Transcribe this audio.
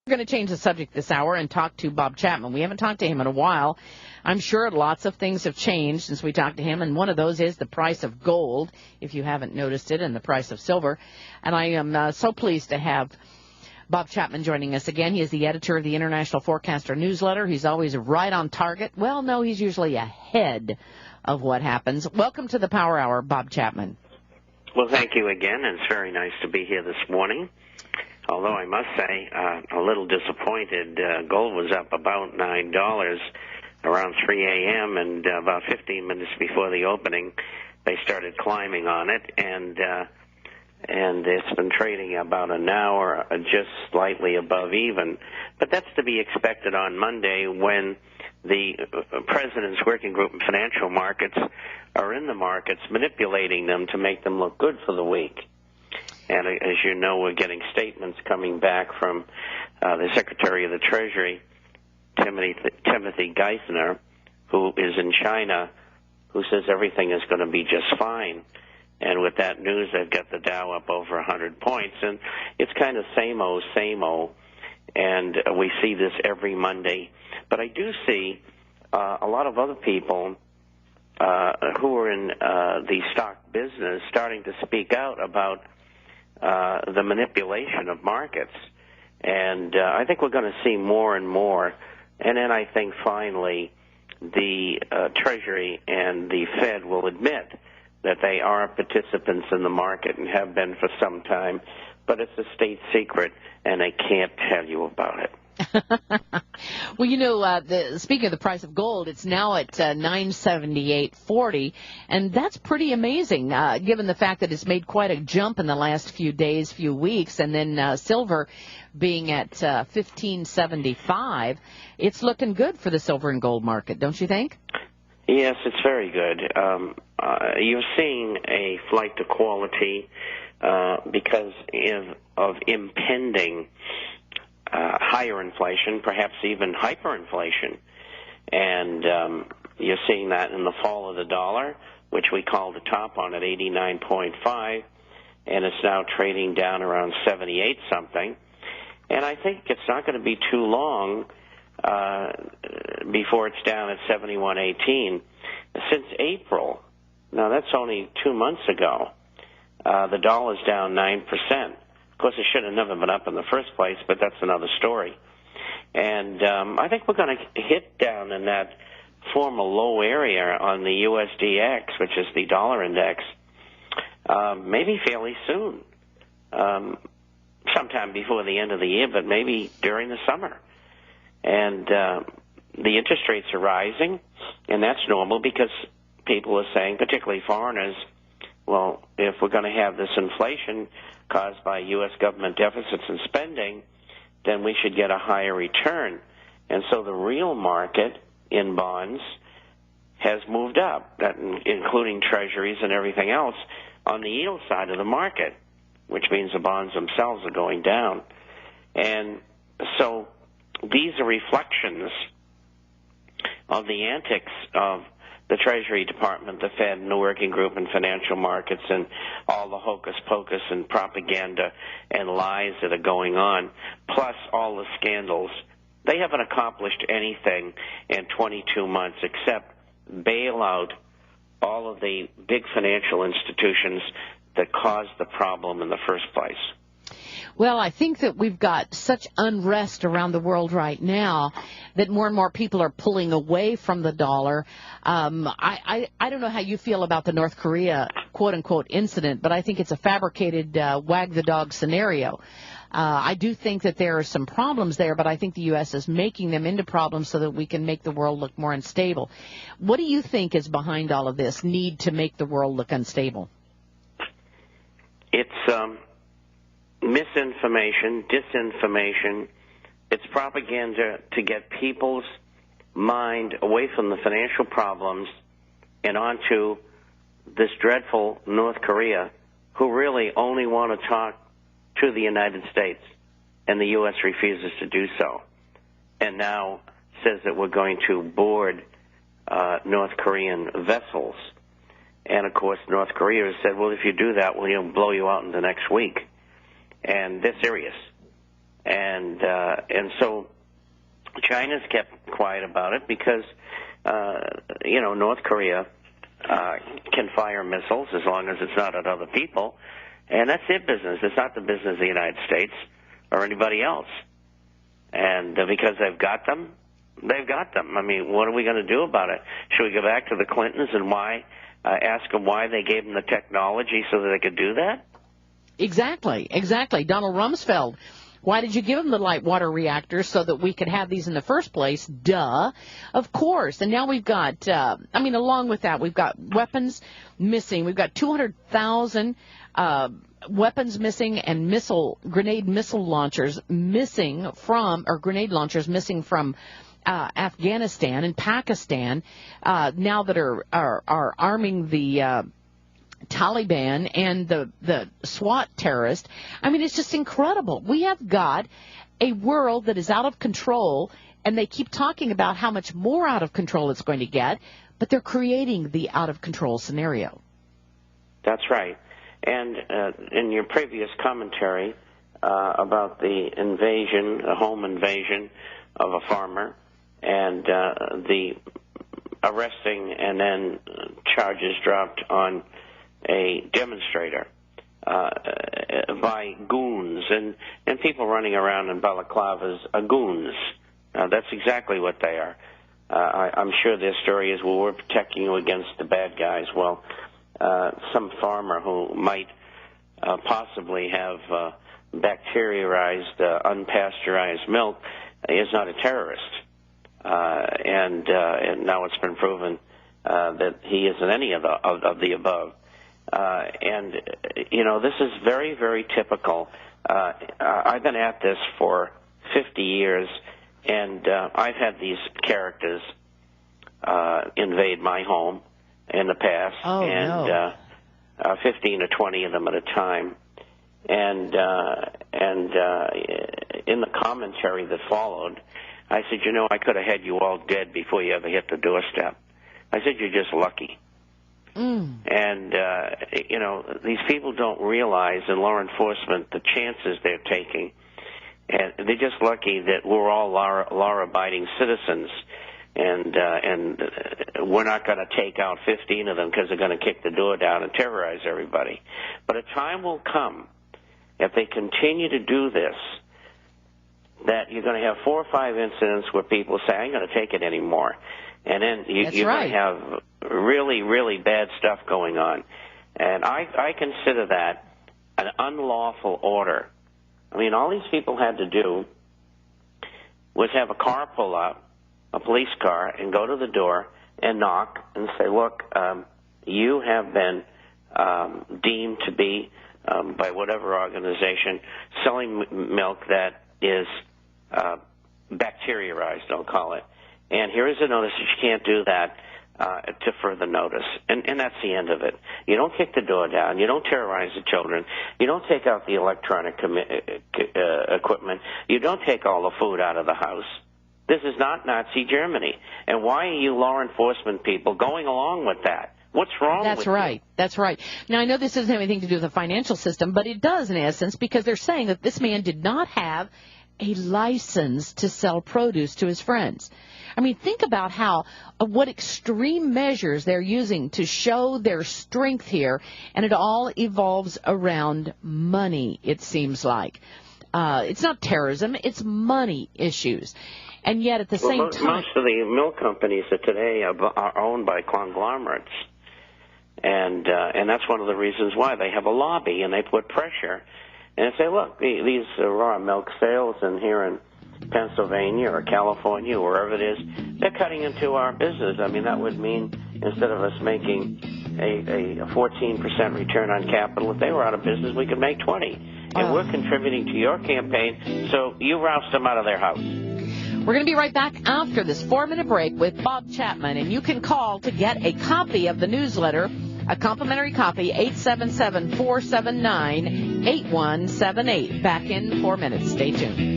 We're going to change the subject this hour and talk to Bob Chapman. We haven't talked to him in a while. I'm sure lots of things have changed since we talked to him, and one of those is the price of gold, if you haven't noticed it, and the price of silver. And I am so pleased to have Bob Chapman joining us again. He is the editor of the International Forecaster newsletter. He's always right on target. Well, no, he's usually ahead of what happens. Welcome to the Power Hour, Bob Chapman. Well, thank you again, and it's very nice to be here this morning. Although I must say, a little disappointed. Gold was up about $9 around 3 a.m., and about 15 minutes before the opening, they started climbing on it, and it's been trading about an hour, just slightly above even. But that's to be expected on Monday when the President's Working Group in Financial Markets are in the markets, manipulating them to make them look good for the week. And as you know, we're getting statements coming back from the Secretary of the Treasury, Timothy Geithner, who is in China, who says everything is going to be just fine. And with that news, they've got the Dow up over 100 points. And it's kind of same-o, same-o. And we see this every Monday. But I do see a lot of other people who are in the stock business starting to speak out about the manipulation of markets. And I think we're going to see more and more. And then I think finally the Treasury and the Fed will admit that they are participants in the market and have been for some time, but it's a state secret and they can't tell you about it. Well, you know, speaking of the price of gold, it's now at $978.40, and that's pretty amazing, given the fact that it's made quite a jump in the last few days, few weeks, and then silver being at $15.75. It's looking good for the silver and gold market, don't you think? Yes, it's very good. You're seeing a flight to quality because of impending higher inflation, perhaps even hyperinflation. And you're seeing that in the fall of the dollar, which we called the top on at 89.5, and it's now trading down around 78-something. And I think it's not going to be too long before it's down at 71.18. Since April, now that's only 2 months ago, the dollar's down 9%. Of course, it should have never been up in the first place, but that's another story. And I think we're going to hit down in that former low area on the USDX, which is the dollar index, maybe fairly soon, sometime before the end of the year, but maybe during the summer. And the interest rates are rising, and that's normal because people are saying, particularly foreigners, well, if we're going to have this inflation caused by U.S. government deficits and spending, then we should get a higher return. And so the real market in bonds has moved up, including treasuries and everything else, on the yield side of the market, which means the bonds themselves are going down. And so these are reflections of the antics of the Treasury Department, the Fed, and the Working Group in Financial Markets, and all the hocus-pocus and propaganda and lies that are going on, plus all the scandals. They haven't accomplished anything in 22 months except bail out all of the big financial institutions that caused the problem in the first place. Well, I think that we've got such unrest around the world right now that more and more people are pulling away from the dollar. I don't know how you feel about the North Korea quote-unquote incident, but I think it's a fabricated wag the dog scenario. I do think that there are some problems there, but I think the U.S. is making them into problems so that we can make the world look more unstable. What do you think is behind all of this need to make the world look unstable? It's misinformation, disinformation. It's propaganda to get people's mind away from the financial problems and onto this dreadful North Korea, who really only want to talk to the United States, and the U.S. refuses to do so, and now says that we're going to board North Korean vessels. And, of course, North Korea has said, well, if you do that, we'll blow you out in the next week. And they're serious. And so China's kept quiet about it because North Korea can fire missiles as long as it's not at other people, and that's their business. It's not the business of the United States or anybody else. And because they've got them, they've got them. I mean, what are we going to do about it? Should we go back to the Clintons and ask them why they gave them the technology so that they could do that? Exactly. Donald Rumsfeld. Why did you give them the light water reactors so that we could have these in the first place? Duh. Of course. And now we've got, along with that, we've got weapons missing. We've got 200,000 weapons missing and grenade missile launchers missing from, or grenade launchers missing from Afghanistan and Pakistan, now that are arming the Taliban and the SWAT terrorists. I mean, it's just incredible. We have got a world that is out of control, and they keep talking about how much more out of control it's going to get, but they're creating the out of control scenario. That's right. And in your previous commentary about the home invasion of a farmer, and the arresting and then charges dropped on a demonstrator by goons, and people running around in balaclavas are goons. That's exactly what they are. I'm sure their story is, well, we're protecting you against the bad guys. Well, some farmer who might possibly have bacterialized, unpasteurized milk is not a terrorist. And now it's been proven that he isn't any of the above. This is very, very typical. I've been at this for 50 years, and I've had these characters invade my home in the past, 15 or 20 of them at a time. And in the commentary that followed, I said, I could have had you all dead before you ever hit the doorstep. I said, you're just lucky. And, these people don't realize in law enforcement the chances they're taking. And they're just lucky that we're all law-abiding citizens. And we're not going to take out 15 of them because they're going to kick the door down and terrorize everybody. But a time will come, if they continue to do this, that you're going to have 4 or 5 incidents where people say, I ain't going to take it anymore. And then you're going to have really, really bad stuff going on. And I consider that an unlawful order. I mean, all these people had to do was have a car pull up, a police car, and go to the door and knock and say, look, you have been deemed to be, by whatever organization, selling milk that is bacterialized, I'll call it. And here is a notice that you can't do that to further notice. And that's the end of it. You don't kick the door down. You don't terrorize the children. You don't take out the electronic equipment. You don't take all the food out of the house. This is not Nazi Germany. And why are you law enforcement people going along with that? What's wrong with you? That's right. Now, I know this doesn't have anything to do with the financial system, but it does in essence, because they're saying that this man did not have a license to sell produce to his friends. I mean, think about what extreme measures they're using to show their strength here, and it all evolves around money, it seems like. It's not terrorism, it's money issues. And yet at the same time... Most of the milk companies today are owned by conglomerates. And that's one of the reasons why they have a lobby, and they put pressure. And say, look, these raw milk sales in here in Pennsylvania or California, or wherever it is, they're cutting into our business. I mean, that would mean instead of us making a 14% return on capital, if they were out of business, we could make 20. And we're contributing to your campaign, so you roust them out of their house. We're going to be right back after this 4-minute break with Bob Chapman, and you can call to get a copy of the newsletter, a complimentary copy, 877-479-8178. Back in 4 minutes. Stay tuned.